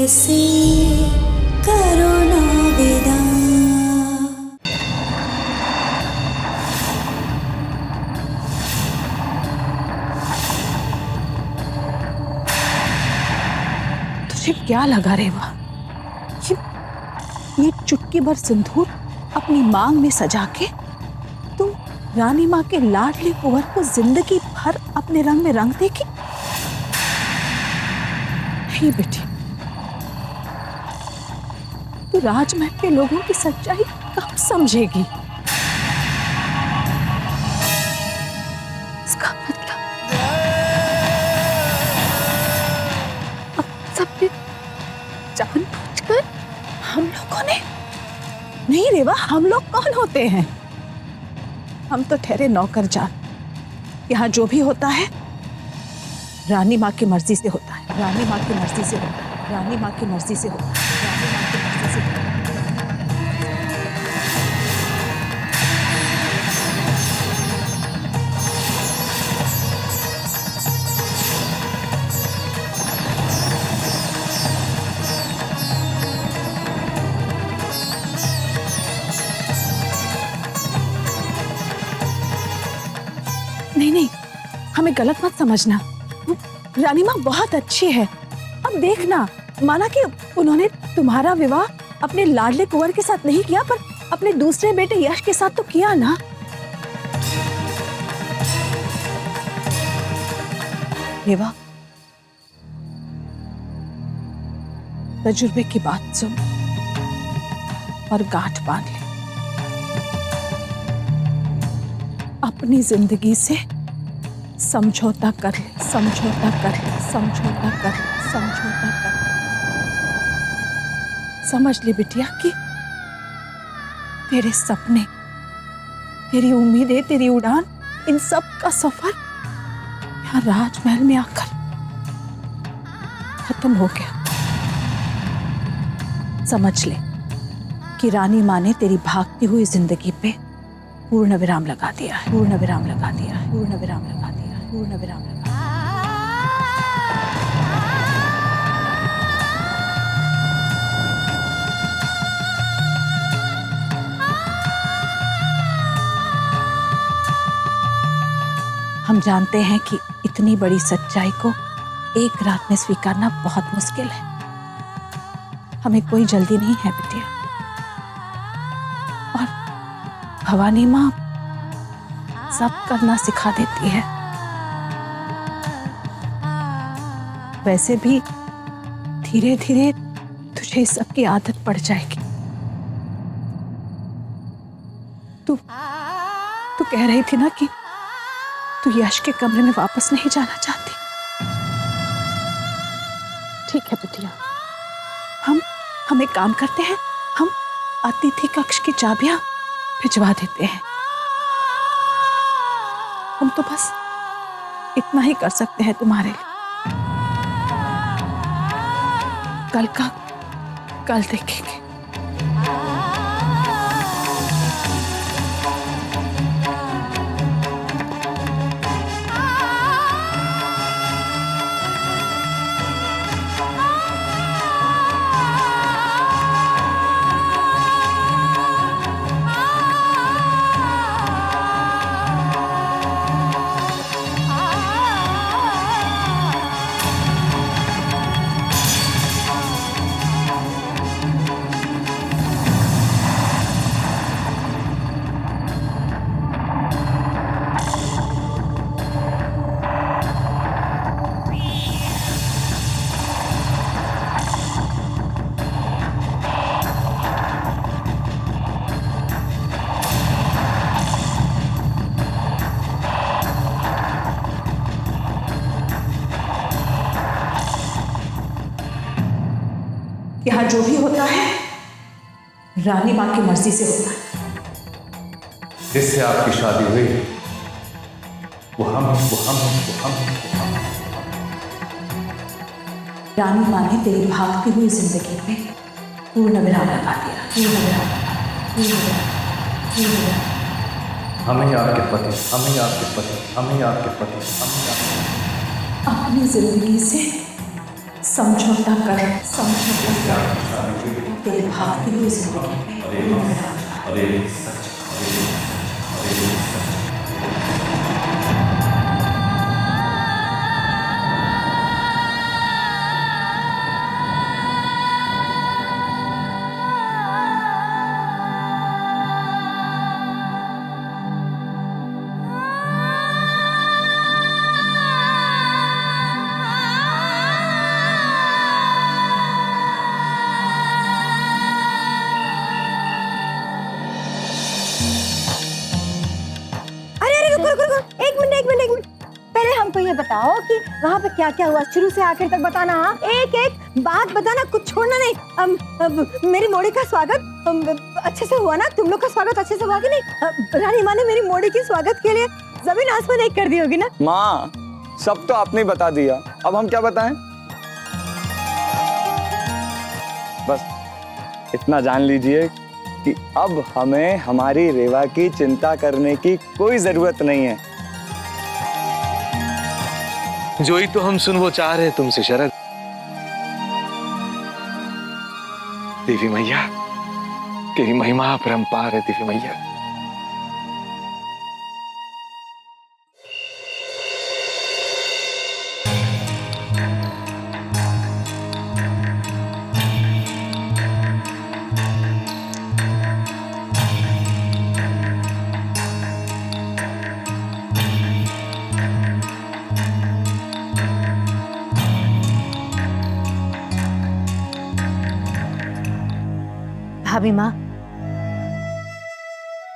से करो ना विदा। तुझे क्या लगा रेवा? ये चुटकी भर सिंदूर अपनी मांग में सजा के तुम रानी माँ के लाडले कुंवर को जिंदगी भर अपने रंग में रंग देगी? नहीं बेटी, तू राजमहल के लोगों की सच्चाई कब समझेगी? इसका मतलब अब सबने जानबूझकर हम लोगों ने? नहीं रेवा, हम लोग कौन होते हैं? हम तो ठहरे नौकर जान। यहाँ जो भी होता है रानी माँ की मर्जी से होता है, रानी माँ की मर्जी से होता है, रानी माँ की मर्जी से होता है, रानी माँ की मर्जी से होता है। नहीं नहीं, हमें गलत मत समझना। रानी माँ बहुत अच्छी है। अब देखना, माना कि उन्होंने तुम्हारा विवाह अपने लाडले कुंवर के साथ नहीं किया, पर अपने दूसरे बेटे यश के साथ तो किया ना। रेवा, तजुर्बे की बात सुन और गांठ बांध ले। अपनी जिंदगी से समझौता कर ले, समझौता कर ले, समझौता कर ले, समझौता कर ले। समझ ले बिटिया कि तेरे सपने, तेरी उम्मीदें, तेरी उड़ान, इन सब का सफर यहाँ राजमहल में आकर खत्म हो गया। समझ ले कि रानी माँ ने तेरी भागती हुई जिंदगी पे पूर्ण विराम लगा दिया है, पूर्ण विराम लगा दिया है, पूर्ण विराम लगा दिया है, पूर्ण विराम लगा दिया। हम जानते हैं कि इतनी बड़ी सच्चाई को एक रात में स्वीकारना बहुत मुश्किल है। हमें कोई जल्दी नहीं है बिटिया, और भवानी माँ सब करना सिखा देती है। वैसे भी धीरे धीरे तुझे इस सब की आदत पड़ जाएगी। तू कह रही थी ना कि तू यश के कमरे में वापस नहीं जाना चाहती। ठीक है बिटिया, हम एक काम करते हैं, हम अतिथि कक्ष की चाबियां भिजवा देते हैं। हम तो बस इतना ही कर सकते हैं तुम्हारे लिए। कल का कल देखेंगे। यहाँ जो भी होता है रानी माँ की मर्जी से होता है। जिससे आपकी शादी हुई वो हम। रानी माँ ने तेरी भागती हुई जिंदगी में पूर्ण विराम लगा दिया, पूर्ण विराम, पूर्ण विराम, पूर्ण विराम। हम ही आपके पति, हम ही आपके पति, हम ही आपके पति, हम ही आपके। अपनी जिंदगी से समझौता कर, समझौता कर। तेरे भागती हुई जिंदगी में एक मिनट पहले हमको ये बताओ कि वहाँ पे क्या क्या हुआ, शुरू से आखिर तक बताना। हाँ, एक एक बात बताना, कुछ छोड़ना नहीं। मेरी मोड़ी का स्वागत अच्छे से हुआ ना? तुम लोग का स्वागत अच्छे से हुआ कि नहीं? रानी माँ ने मेरी मोड़ी के स्वागत के लिए जमीन आसमान एक कर दी होगी ना? माँ, सब तो आपने ही बता दिया, अब हम क्या बताएं? बस इतना जान लीजिए कि अब हमें हमारी रेवा की चिंता करने की कोई जरूरत नहीं है। जो ही तो हम सुन वो चाह रहे तुमसे शरद। देवी मैया, तेरी महिमा अपरंपार है देवी मैया। भाभी माँ,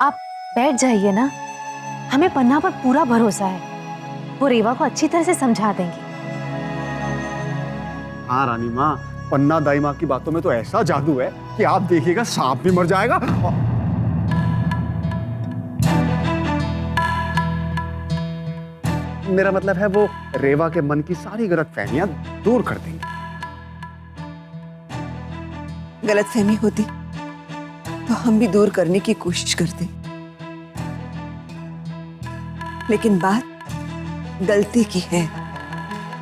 आप बैठ जाइए ना, हमें पन्ना पर पूरा भरोसा है, वो रेवा को अच्छी तरह से समझा देंगी। हाँ रानी माँ, पन्ना दाई माँ की बातों में तो ऐसा जादू है कि आप देखिएगा सांप भी मर जाएगा। मेरा मतलब है वो रेवा के मन की सारी गलतफहमियां दूर कर देंगे। गलतफहमी होती तो हम भी दूर करने की कोशिश करते, लेकिन बात गलती की है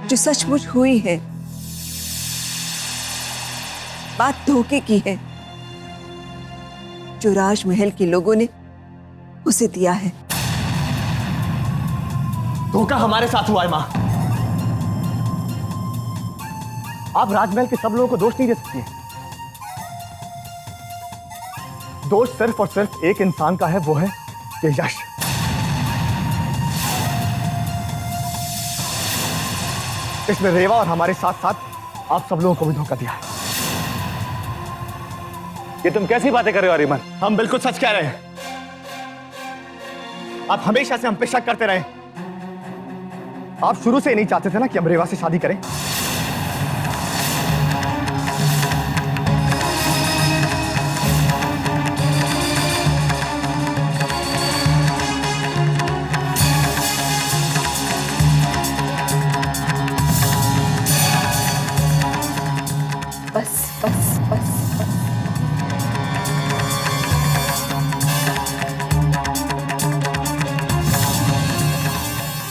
जो सचमुच हुई है। बात धोखे की है जो राजमहल के लोगों ने उसे दिया है। धोखा हमारे साथ हुआ है माँ। आप राजमहल के सब लोगों को दोष नहीं दे सकती हैं। दोष सिर्फ और सिर्फ एक इंसान का है, वो है ये यश। इसमें रेवा और हमारे साथ साथ आप सब लोगों को भी धोखा दिया है। ये तुम कैसी बातें कर रहे हो अरिमन? हम बिल्कुल सच कह रहे हैं। आप हमेशा से हम पे शक करते रहे। आप शुरू से नहीं चाहते थे ना कि हम रेवा से शादी करें। बस बस बस बस।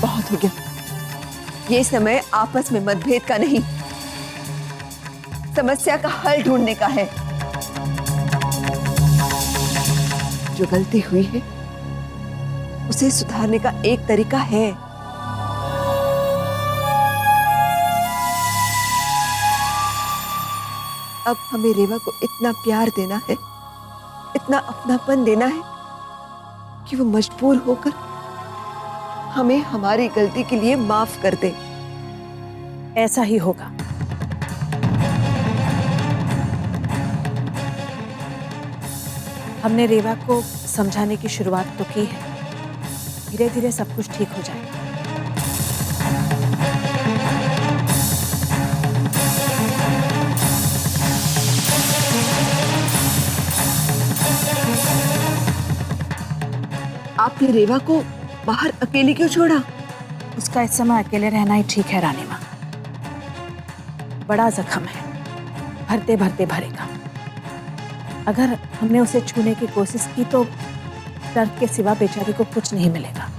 बहुत हो गया। ये समय आपस में मतभेद का नहीं, समस्या का हल ढूंढने का है। जो गलती हुई है उसे सुधारने का एक तरीका है। अब हमें रेवा को इतना प्यार देना है, इतना अपनापन देना है कि वो मजबूर होकर हमें हमारी गलती के लिए माफ कर दे। ऐसा ही होगा। हमने रेवा को समझाने की शुरुआत तो की है, धीरे धीरे सब कुछ ठीक हो जाएगा। आपने रेवा को बाहर अकेली क्यों छोड़ा? उसका इस समय अकेले रहना ही ठीक है रानी माँ। बड़ा जख्म है, भरते भरते भरेगा। अगर हमने उसे छूने की कोशिश की तो दर्द के सिवा बेचारी को कुछ नहीं मिलेगा।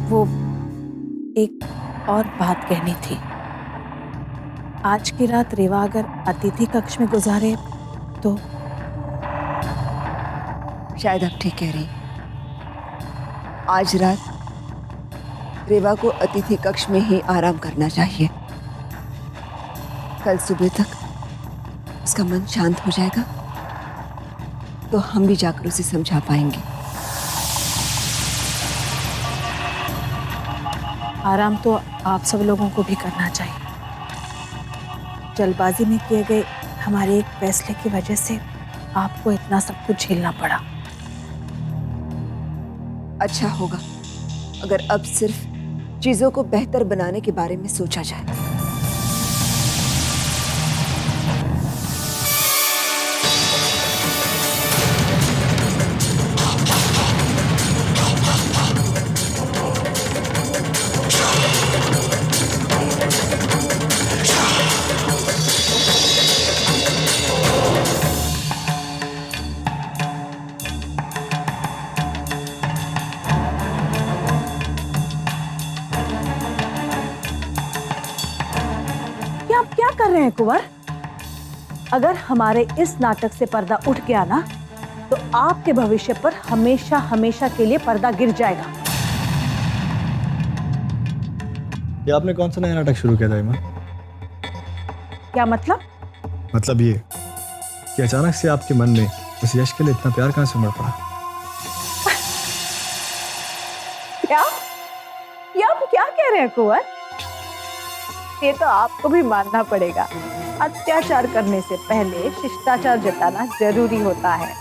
वो एक और बात कहनी थी। आज की रात रेवा अगर अतिथि कक्ष में गुजारे तो शायद आप ठीक कह रही। आज रात रेवा को अतिथि कक्ष में ही आराम करना चाहिए। कल सुबह तक उसका मन शांत हो जाएगा तो हम भी जाकर उसे समझा पाएंगे। आराम तो आप सब लोगों को भी करना चाहिए। जल्दबाजी में किए गए हमारे एक फैसले की वजह से आपको इतना सब कुछ झेलना पड़ा। अच्छा होगा अगर अब सिर्फ चीजों को बेहतर बनाने के बारे में सोचा जाए। आप क्या कर रहे हैं कुंवर? अगर हमारे इस नाटक से पर्दा उठ गया ना तो आपके भविष्य पर हमेशा हमेशा के लिए पर्दा गिर जाएगा। ये आपने कौन सा नया नाटक शुरू किया था इमा? क्या मतलब? मतलब ये कि अचानक से आपके मन में उस यश के लिए इतना प्यार कहां से उमड़ पड़ा? क्या? ये आप क्या कह रहे हैं कुंवर? ये तो आपको भी मानना पड़ेगा, अत्याचार करने से पहले शिष्टाचार जताना जरूरी होता है।